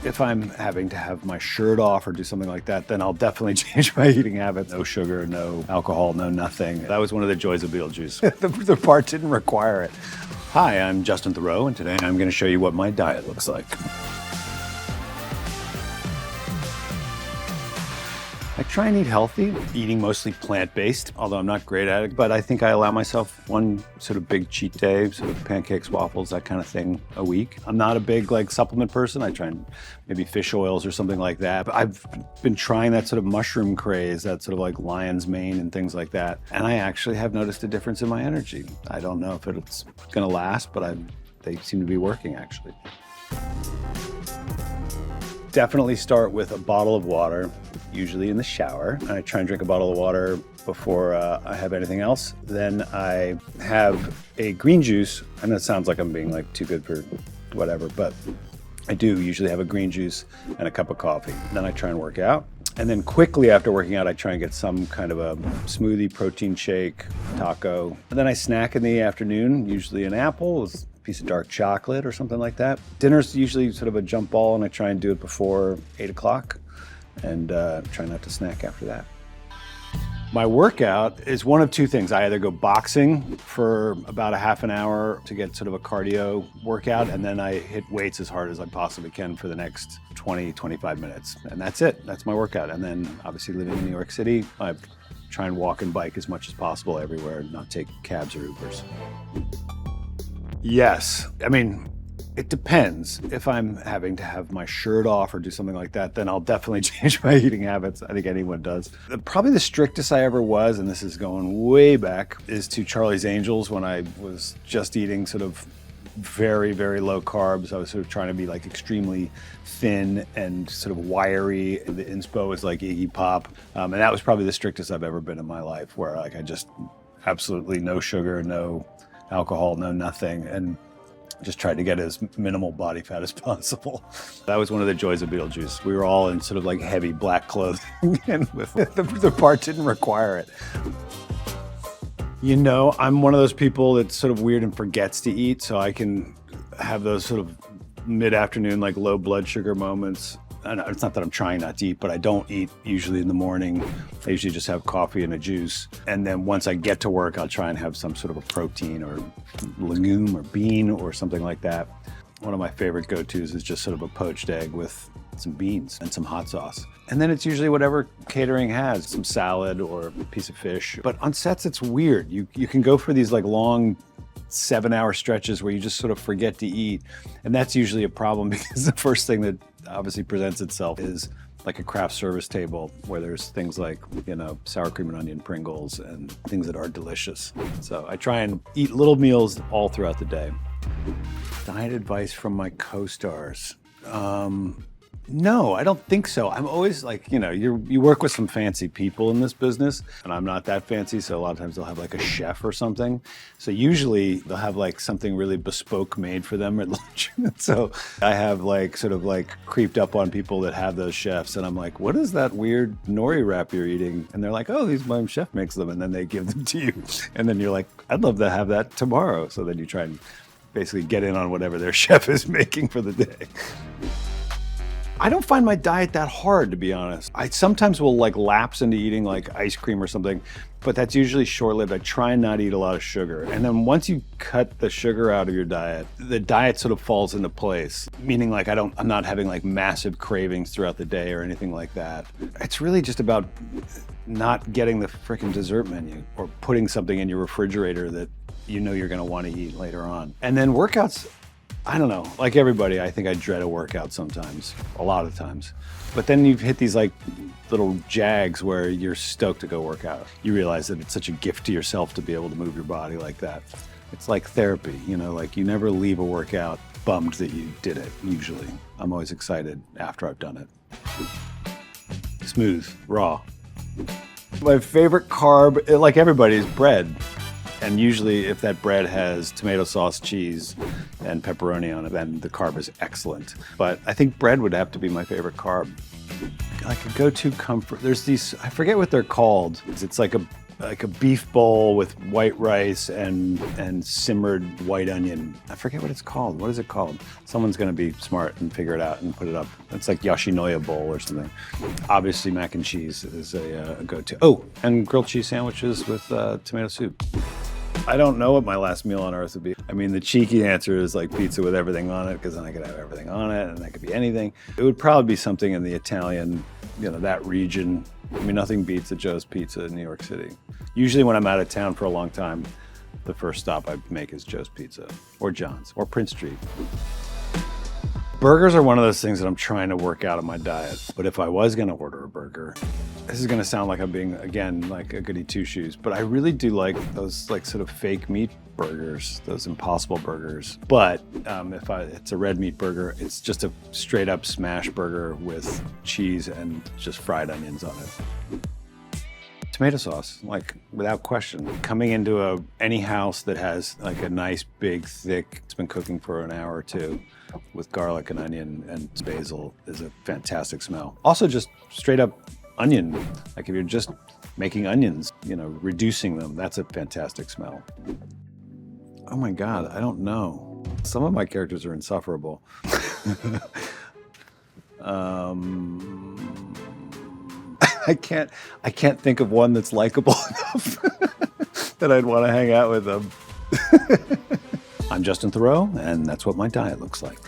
If I'm having to have my shirt off or do something like that, then I'll definitely change my eating habits. No sugar, no alcohol, no nothing. That was one of the joys of Beetlejuice. the part didn't require it. Hi, I'm Justin Theroux, and today I'm going to show you what my diet looks like. I try and eat healthy, eating mostly plant-based, although I'm not great at it, but I think I allow myself one sort of big cheat day, sort of pancakes, waffles, that kind of thing a week. I'm not a big supplement person. I try and maybe fish oils or something like that. But I've been trying that sort of mushroom craze, that sort of lion's mane and things like that. And I actually have noticed a difference in my energy. I don't know if it's gonna last, but they seem to be working actually. Definitely start with a bottle of water, usually in the shower. I try and drink a bottle of water before I have anything else. Then I have a green juice. I know it sounds like I'm being too good for whatever, but I do usually have a green juice and a cup of coffee. Then I try and work out. And then quickly after working out, I try and get some kind of a smoothie, protein shake, taco. And then I snack in the afternoon, usually an apple, a piece of dark chocolate or something like that. Dinner's usually sort of a jump ball, and I try and do it before 8 o'clock and try not to snack after that. My workout is one of two things. I either go boxing for about a half an hour to get sort of a cardio workout, and then I hit weights as hard as I possibly can for the next 20, 25 minutes. And that's it. That's my workout. And then obviously living in New York City, I try and walk and bike as much as possible everywhere, not take cabs or Ubers. Yes. I mean, it depends. If I'm having to have my shirt off or do something like that, then I'll definitely change my eating habits. I think anyone does. Probably the strictest I ever was, and this is going way back, is to Charlie's Angels when I was just eating sort of very, very low carbs. I was sort of trying to be extremely thin and sort of wiry. The inspo was like Iggy Pop. And that was probably the strictest I've ever been in my life, where I just absolutely no sugar, no alcohol, no nothing, and just tried to get as minimal body fat as possible. That was one of the joys of Beetlejuice. We were all in sort of heavy black clothing, and the part didn't require it. You know, I'm one of those people that's sort of weird and forgets to eat, so I can have those sort of mid-afternoon, low blood sugar moments. And it's not that I'm trying not to eat, but I don't eat usually in the morning. I usually just have coffee and a juice. And then once I get to work, I'll try and have some sort of a protein or legume or bean or something like that. One of my favorite go-tos is just sort of a poached egg with some beans and some hot sauce. And then it's usually whatever catering has, some salad or a piece of fish. But on sets, it's weird. You can go for these long 7-hour stretches where you just sort of forget to eat. And that's usually a problem because the first thing that obviously presents itself is a craft service table where there's things sour cream and onion Pringles and things that are delicious. So I try and eat little meals all throughout the day. Diet advice from my co-stars. No, I don't think so. I'm always you work with some fancy people in this business, and I'm not that fancy, so a lot of times they'll have a chef or something. So usually they'll have something really bespoke made for them at lunch. So I have creeped up on people that have those chefs, and I'm like, what is that weird nori wrap you're eating? And they're like, oh, my chef makes them, and then they give them to you. And then you're like, I'd love to have that tomorrow. So then you try and basically get in on whatever their chef is making for the day. I don't find my diet that hard, to be honest. I sometimes will lapse into eating ice cream or something, but that's usually short-lived. I try and not eat a lot of sugar. And then once you cut the sugar out of your diet, the diet sort of falls into place. Meaning I'm not having massive cravings throughout the day or anything like that. It's really just about not getting the frickin' dessert menu or putting something in your refrigerator that you're gonna want to eat later on. And then workouts, I don't know, like everybody, I think I dread a workout sometimes, a lot of times. But then you hit these little jags where you're stoked to go work out. You realize that it's such a gift to yourself to be able to move your body like that. It's like therapy, you never leave a workout bummed that you did it, usually. I'm always excited after I've done it. Smooth, raw. My favorite carb, like everybody, is bread. And usually if that bread has tomato sauce, cheese, and pepperoni on it, then the carb is excellent. But I think bread would have to be my favorite carb. Like a go-to comfort, there's these, I forget what they're called. It's like a like a beef bowl with white rice and simmered white onion. I forget what it's called. What is it called? Someone's going to be smart and figure it out and put it up. It's like Yoshinoya bowl or something. Obviously, mac and cheese is a go-to. Oh, and grilled cheese sandwiches with tomato soup. I don't know what my last meal on earth would be. I mean, the cheeky answer is like pizza with everything on it, because then I could have everything on it, and that could be anything. It would probably be something in the Italian, that region. I mean, nothing beats a Joe's Pizza in New York City. Usually when I'm out of town for a long time, the first stop I make is Joe's Pizza, or John's, or Prince Street. Burgers are one of those things that I'm trying to work out of my diet. But if I was gonna order a burger, this is gonna sound like I'm being, again, like a goody two-shoes, but I really do like those like sort of fake meat burgers, those Impossible burgers. But if it's a red meat burger, it's just a straight up smash burger with cheese and just fried onions on it. Tomato sauce, like without question. Coming into any house that has like a nice big thick, it's been cooking for an hour or two with garlic and onion and basil is a fantastic smell. Also just straight up onion, like if you're just making onions, reducing them, that's a fantastic smell. Oh my God, I don't know. Some of my characters are insufferable. I can't think of one that's likable enough that I'd want to hang out with them. I'm Justin Theroux, and that's what my diet looks like.